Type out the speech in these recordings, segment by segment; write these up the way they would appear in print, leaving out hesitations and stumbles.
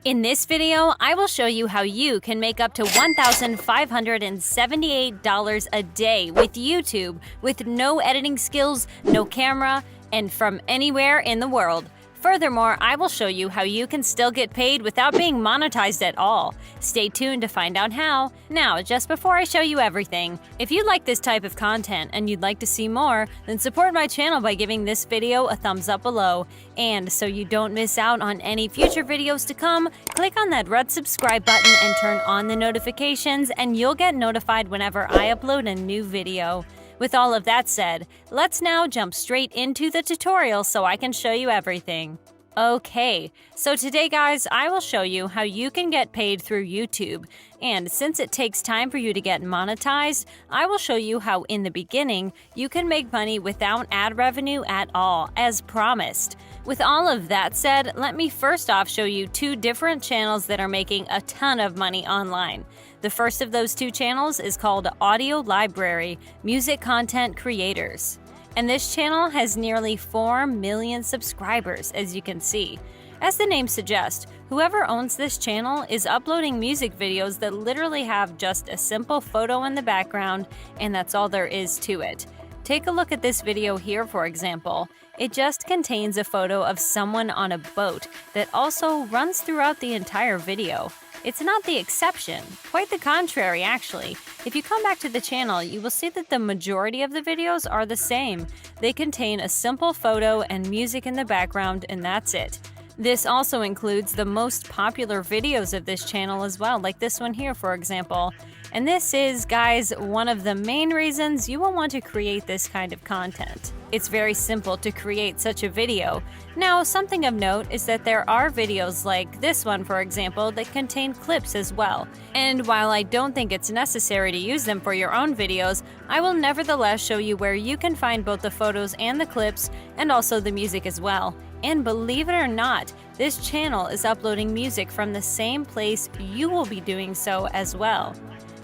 In this video, I will show you how you can make up to $1,578 a day with YouTube with no editing skills, no camera, and from anywhere in the world. Furthermore, I will show you how you can still get paid without being monetized at all. Stay tuned to find out how. Now, just before I show you everything, if you like this type of content and you'd like to see more, then support my channel by giving this video a thumbs up below. And so you don't miss out on any future videos to come, click on that red subscribe button and turn on the notifications, and you'll get notified whenever I upload a new video. With all of that said, let's now jump straight into the tutorial so I can show you everything. Okay, so today guys, I will show you how you can get paid through YouTube. And since it takes time for you to get monetized, I will show you how in the beginning, you can make money without ad revenue at all, as promised. With all of that said, let me first off show you two different channels that are making a ton of money online. The first of those two channels is called Audio Library Music Content Creators. And this channel has nearly 4 million subscribers, as you can see. As the name suggests, whoever owns this channel is uploading music videos that literally have just a simple photo in the background, and that's all there is to it. Take a look at this video here, for example. It just contains a photo of someone on a boat that also runs throughout the entire video. It's not the exception, quite the contrary actually. If you come back to the channel, you will see that the majority of the videos are the same. They contain a simple photo and music in the background, and that's it. This also includes the most popular videos of this channel as well, like this one here for example. And this is, guys, one of the main reasons you will want to create this kind of content. It's very simple to create such a video. Now, something of note is that there are videos like this one, for example, that contain clips as well. And while I don't think it's necessary to use them for your own videos, I will nevertheless show you where you can find both the photos and the clips, and also the music as well. And believe it or not, this channel is uploading music from the same place you will be doing so as well.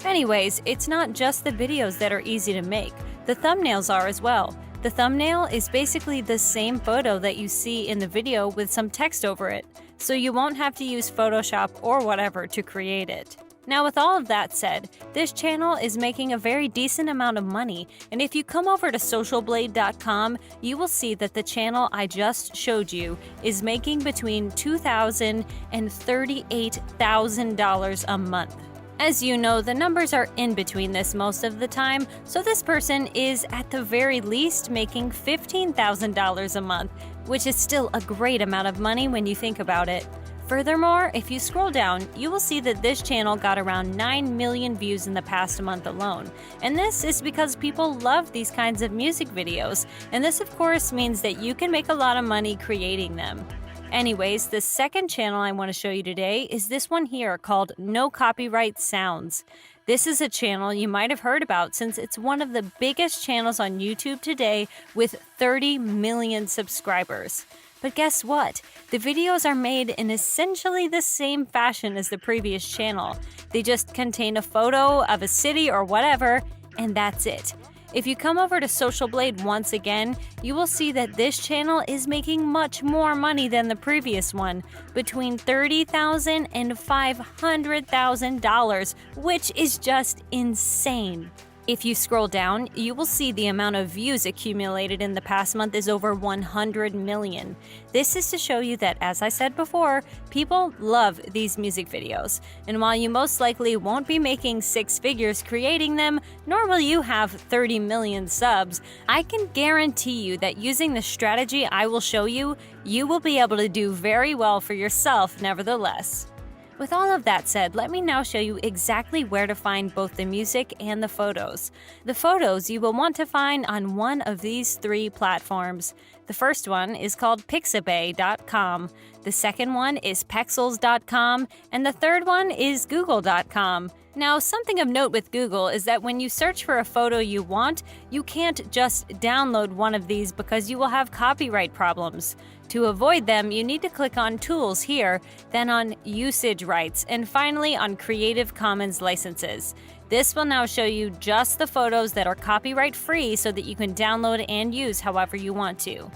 Anyways, it's not just the videos that are easy to make. The thumbnails are as well. The thumbnail is basically the same photo that you see in the video with some text over it, so you won't have to use Photoshop or whatever to create it. Now, with all of that said, this channel is making a very decent amount of money, and if you come over to socialblade.com, you will see that the channel I just showed you is making between $2,000 and $38,000 a month. As you know, the numbers are in between this most of the time, so this person is at the very least making $15,000 a month, which is still a great amount of money when you think about it. Furthermore, if you scroll down, you will see that this channel got around 9 million views in the past month alone. And this is because people love these kinds of music videos, and this of course means that you can make a lot of money creating them. Anyways, the second channel I want to show you today is this one here called No Copyright Sounds. This is a channel you might have heard about since it's one of the biggest channels on YouTube today with 30 million subscribers. But guess what? The videos are made in essentially the same fashion as the previous channel. They just contain a photo of a city or whatever, and that's it. If you come over to Social Blade once again, you will see that this channel is making much more money than the previous one, between $30,000 and $500,000, which is just insane. If you scroll down, you will see the amount of views accumulated in the past month is over 100 million. This is to show you that, as I said before, people love these music videos. And while you most likely won't be making 6 figures creating them, nor will you have 30 million subs, I can guarantee you that using the strategy I will show you, you will be able to do very well for yourself nevertheless. With all of that said, let me now show you exactly where to find both the music and the photos. The photos you will want to find on one of these 3 platforms. The first one is called pixabay.com, the second one is pexels.com, and the third one is google.com. Now, something of note with Google is that when you search for a photo you want, you can't just download one of these because you will have copyright problems. To avoid them, you need to click on Tools here, then on Usage Rights, and finally on Creative Commons Licenses. This will now show you just the photos that are copyright free so that you can download and use however you want to.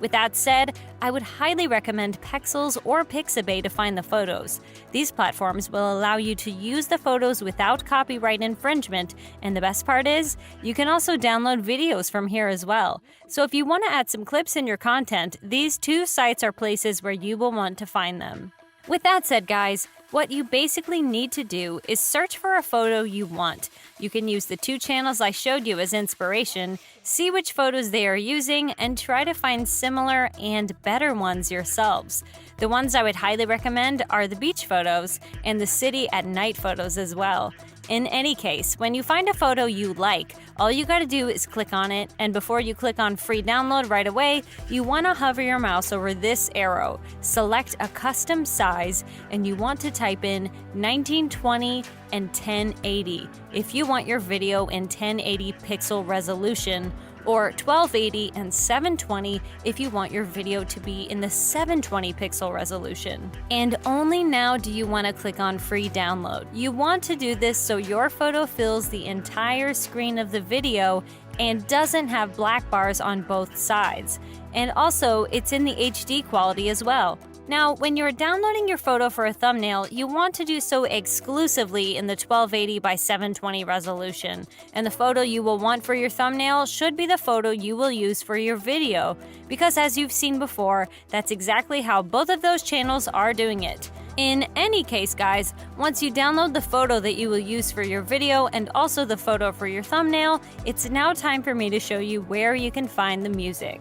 With that said, I would highly recommend Pexels or Pixabay to find the photos. These platforms will allow you to use the photos without copyright infringement, and the best part is, you can also download videos from here as well. So if you want to add some clips in your content, these two sites are places where you will want to find them. With that said, guys, what you basically need to do is search for a photo you want. You can use the two channels I showed you as inspiration, see which photos they are using, and try to find similar and better ones yourselves. The ones I would highly recommend are the beach photos and the city at night photos as well. In any case, when you find a photo you like, all you gotta do is click on it, and before you click on free download right away, you wanna hover your mouse over this arrow, select a custom size, and you want to type in 1920 and 1080 if you want your video in 1080 pixel resolution, or 1280 and 720 if you want your video to be in the 720 pixel resolution. And only now do you want to click on free download. You want to do this so your photo fills the entire screen of the video and doesn't have black bars on both sides. And also, it's in the HD quality as well. Now, when you're downloading your photo for a thumbnail, you want to do so exclusively in the 1280 by 720 resolution. And the photo you will want for your thumbnail should be the photo you will use for your video, because as you've seen before, that's exactly how both of those channels are doing it. In any case, guys, once you download the photo that you will use for your video and also the photo for your thumbnail, it's now time for me to show you where you can find the music.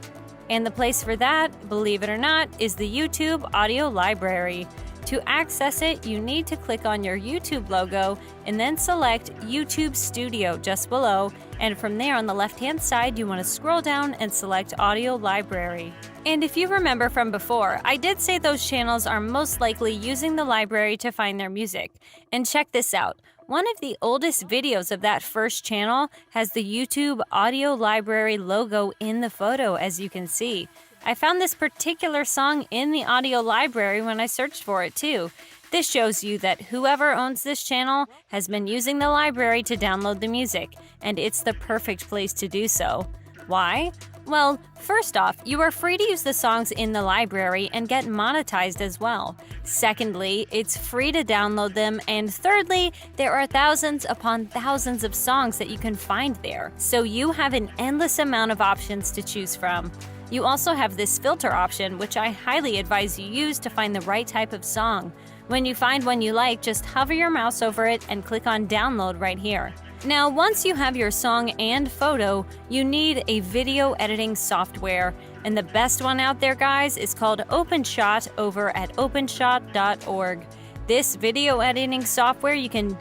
And the place for that, believe it or not, is the YouTube audio library. To access it, you need to click on your YouTube logo and then select YouTube Studio just below, and from there on the left-hand side, you want to scroll down and select Audio Library. And if you remember from before, I did say those channels are most likely using the library to find their music. And check this out. One of the oldest videos of that first channel has the YouTube Audio Library logo in the photo, as you can see. I found this particular song in the audio library when I searched for it too. This shows you that whoever owns this channel has been using the library to download the music, and it's the perfect place to do so. Why? Well, first off, you are free to use the songs in the library and get monetized as well. Secondly, it's free to download them. And thirdly, there are thousands upon thousands of songs that you can find there. So you have an endless amount of options to choose from. You also have this filter option, which I highly advise you use to find the right type of song. When you find one you like, just hover your mouse over it and click on download right here. Now, once you have your song and photo, you need a video editing software. And the best one out there, guys, is called OpenShot over at openshot.org. This video editing software you can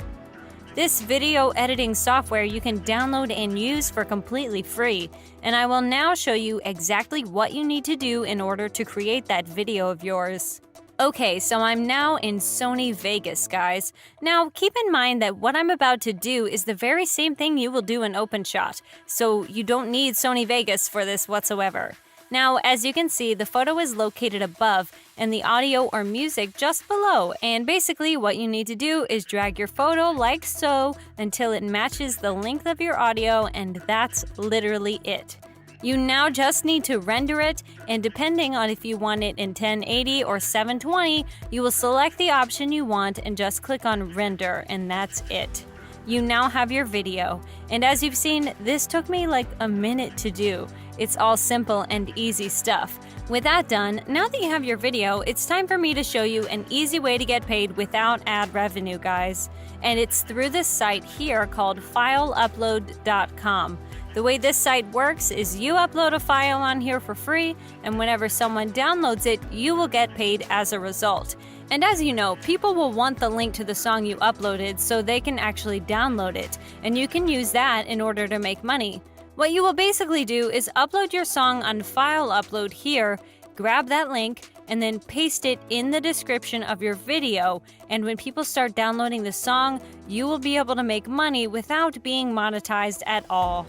download and use for completely free. And I will now show you exactly what you need to do in order to create that video of yours. Okay, so I'm now in Sony Vegas, guys. Now, keep in mind that what I'm about to do is the very same thing you will do in OpenShot, so you don't need Sony Vegas for this whatsoever. Now, as you can see, the photo is located above and the audio or music just below, and basically what you need to do is drag your photo like so until it matches the length of your audio, and that's literally it. You now just need to render it, and depending on if you want it in 1080 or 720, you will select the option you want and just click on render, and that's it. You now have your video, and as you've seen, this took me like a minute to do. It's all simple and easy stuff. With that done, now that you have your video, it's time for me to show you an easy way to get paid without ad revenue, guys. And it's through this site here called fileupload.com. The way this site works is you upload a file on here for free, and whenever someone downloads it, you will get paid as a result. And as you know, people will want the link to the song you uploaded so they can actually download it, and you can use that in order to make money. What you will basically do is upload your song on File Upload here, grab that link, and then paste it in the description of your video, and when people start downloading the song, you will be able to make money without being monetized at all.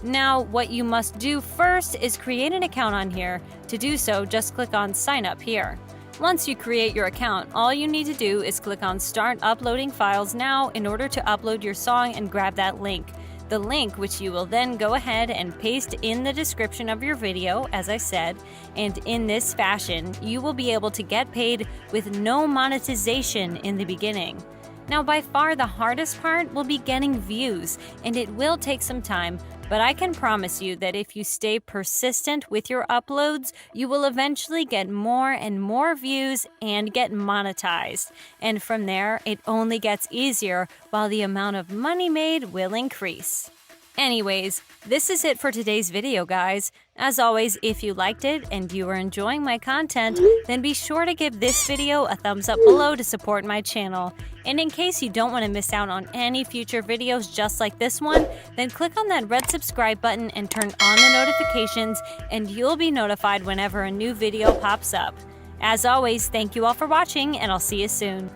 Now, what you must do first is create an account on here. To do so, just click on Sign Up here. Once you create your account, all you need to do is click on Start Uploading Files Now in order to upload your song and grab that link. the link, which you will then go ahead and paste in the description of your video, as I said, and in this fashion, you will be able to get paid with no monetization in the beginning. Now, by far the hardest part will be getting views, and it will take some time, but I can promise you that if you stay persistent with your uploads, you will eventually get more and more views and get monetized. And from there, it only gets easier while the amount of money made will increase. Anyways, this is it for today's video, guys. As always, if you liked it and you are enjoying my content, then be sure to give this video a thumbs up below to support my channel. And in case you don't want to miss out on any future videos just like this one, then click on that red subscribe button and turn on the notifications, and you'll be notified whenever a new video pops up. As always, thank you all for watching, and I'll see you soon.